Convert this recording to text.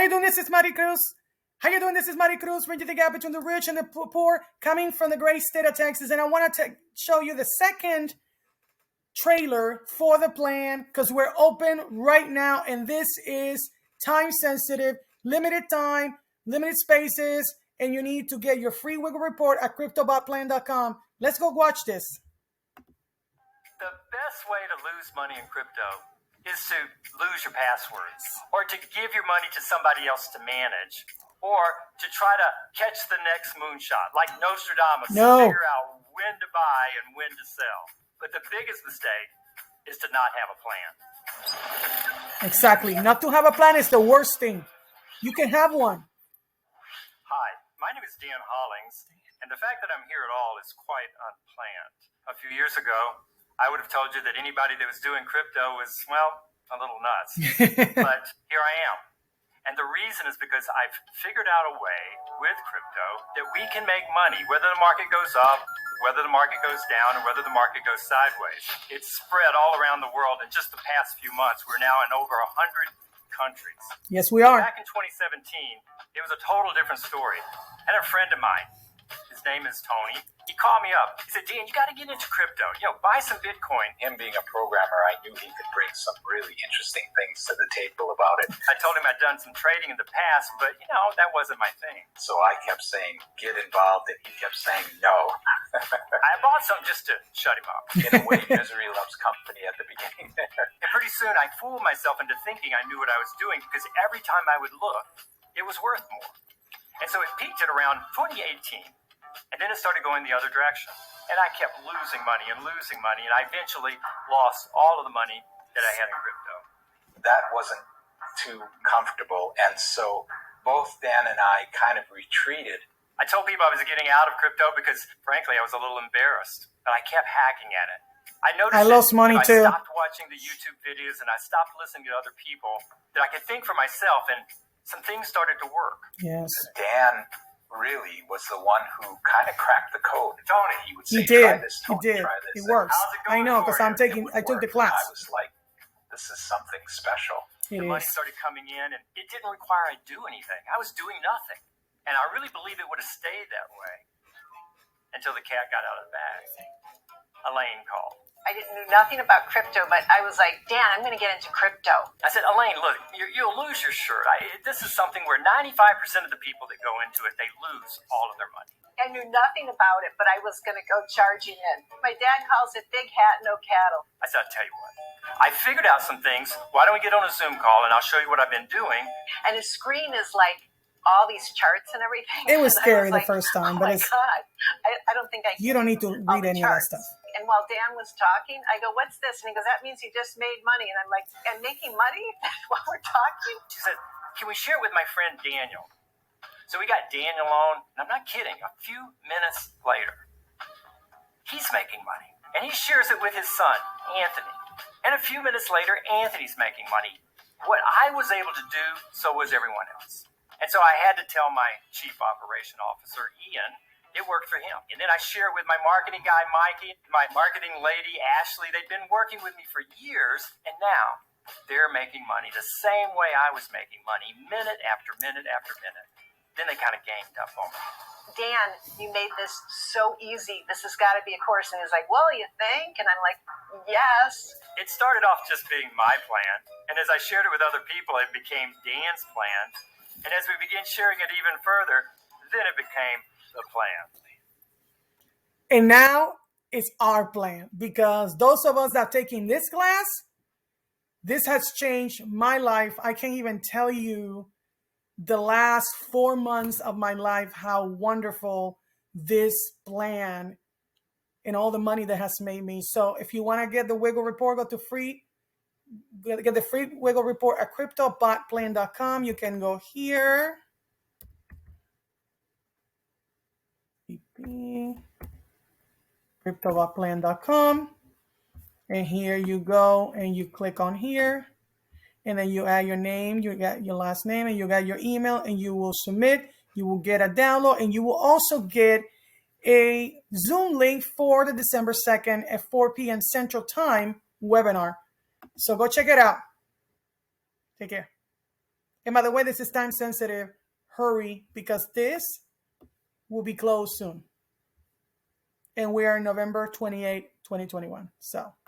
you doing? This is Mari Cruz. How you doing? This is Mari Cruz, bridging the gap between the rich and the poor, coming from the great state of Texas. And I want to show you the second trailer for the plan because we're open right now. And this is time sensitive, limited time, limited spaces. And you need to get your free wiggle report at cryptobotplan.com. Let's go watch this. The best way to lose money in crypto is to lose your passwords or to give your money to somebody else to manage or to try to catch the next moonshot like Nostradamus to figure out when to buy and when to sell. But the biggest mistake is to not have a plan. Exactly. Not to have a plan is the worst thing. You can have one. Hi, my name is Dan Hollings, and the fact that I'm here at all is quite unplanned. A few years ago, I would have told you that anybody that was doing crypto was, well, a little nuts. But here I am. And the reason is because I've figured out a way with crypto that we can make money, whether the market goes up, whether the market goes down, or whether the market goes sideways. It's spread all around the world. In just the past few months, we're now in over 100 countries. Yes, we are. Back in 2017, it was a total different story. I had a friend of mine. His name is Tony. He called me up. He said, Dan, you got to get into crypto. Buy some Bitcoin. Him being a programmer, I knew he could bring some really interesting things to the table about it. I told him I'd done some trading in the past, but, that wasn't my thing. So I kept saying, get involved, and he kept saying no. I bought some just to shut him up. In a way, misery loves company at the beginning there. And pretty soon, I fooled myself into thinking I knew what I was doing because every time I would look, it was worth more. And so it peaked at around 2018. And then it started going the other direction. And I kept losing money. And I eventually lost all of the money that I had in crypto. That wasn't too comfortable. And so both Dan and I kind of retreated. I told people I was getting out of crypto because, frankly, I was a little embarrassed. But I kept hacking at it. I noticed I lost money too. I stopped watching the YouTube videos and I stopped listening to other people that I could think for myself. And some things started to work. Yes. Dan really was the one who kind of cracked the code. Tony, he would say, try this, Tony, try this. It works. I know, because I took the class. I was like, this is something special. The money started coming in, and it didn't require I do anything. I was doing nothing. And I really believe it would have stayed that way until the cat got out of the bag. ELAINE called. I didn't know nothing about crypto, but I was like, Dan, I'm going to get into crypto. I said, ELAINE, look, you'll lose your shirt. This is something where 95% of the people that go into it, they lose all of their money. I knew nothing about it, but I was going to go charging in. My dad calls it big hat, no cattle. I said, I'll tell you what. I figured out some things. Why don't we get on a Zoom call, and I'll show you what I've been doing. And his screen is like all these charts and everything. It was scary the first time, but it's... God, I don't think I can. You don't need to read any of that stuff. And while Dan was talking, I go, what's this? And he goes, that means he just made money. And I'm like, and making money while we're talking? She said, can we share it with my friend Daniel? So we got Daniel on, and I'm not kidding, a few minutes later, he's making money. And he shares it with his son, Anthony. And a few minutes later, Anthony's making money. What I was able to do, so was everyone else. And so I had to tell my chief operation officer, Ian, it worked for him. And then I share with my marketing guy, Mikey, my marketing lady, Ashley. They've been working with me for years, and now they're making money the same way I was making money, minute after minute after minute. Then they kind of ganged up on me. Dan, you made this so easy. This has got to be a course. And he's like, well, you think? And I'm like, yes. It started off just being my plan. And as I shared it with other people, it became Dan's plan. And as we began sharing it even further, then it became the plan. And now it's our plan, because those of us that are taking this class, this has changed my life. I can't even tell you the last 4 months of my life, how wonderful this plan and all the money that has made me. So if you want to get the Wiggle Report, get the free Wiggle Report at cryptobotplan.com. You can go here. cryptobotplan.com. And here you go and you click on here. And then you add your name, you got your last name, and you got your email, and you will submit. You will get a download, and you will also get a Zoom link for the December 2nd at 4 p.m. Central Time webinar. So go check it out. Take care. And by the way, this is time sensitive. Hurry, because this will be closed soon. And we are November 28, 2021. So